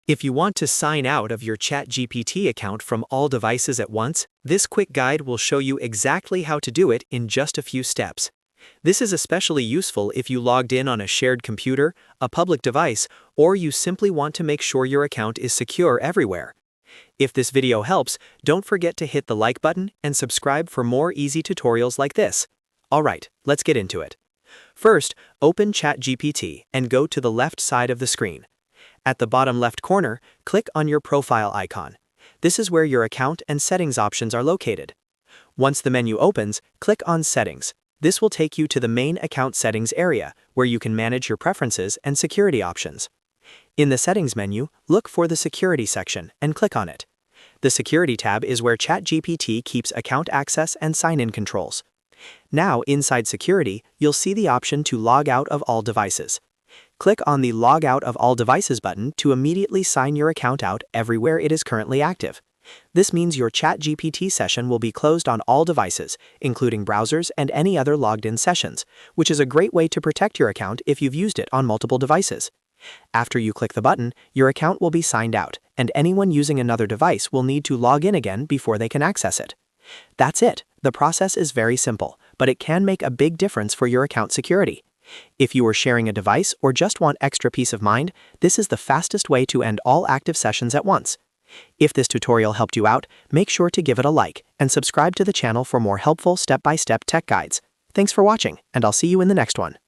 If you want to sign out of your ChatGPT account from all devices at once, this quick guide will show you exactly how to do it in just a few steps. This is especially useful if you logged in on a shared computer, a public device, or you simply want to make sure your account is secure everywhere. If this video helps, don't forget to hit the like button and subscribe for more easy tutorials like this. Alright, let's get into it. First, open ChatGPT and go to the left side of the screen. At the bottom left corner, click on your profile icon. This is where your account and settings options are located. Once the menu opens, click on Settings. This will take you to the main account settings area, where you can manage your preferences and security options. In the Settings menu, look for the Security section and click on it. The Security tab is where ChatGPT keeps account access and sign-in controls. Now, inside Security, you'll see the option to log out of all devices. Click on the Log Out of All Devices button to immediately sign your account out everywhere it is currently active. This means your ChatGPT session will be closed on all devices, including browsers and any other logged-in sessions, which is a great way to protect your account if you've used it on multiple devices. After you click the button, your account will be signed out, and anyone using another device will need to log in again before they can access it. That's it. The process is very simple, but it can make a big difference for your account security. If you are sharing a device or just want extra peace of mind, this is the fastest way to end all active sessions at once. If this tutorial helped you out, make sure to give it a like and subscribe to the channel for more helpful step-by-step tech guides. Thanks for watching, and I'll see you in the next one.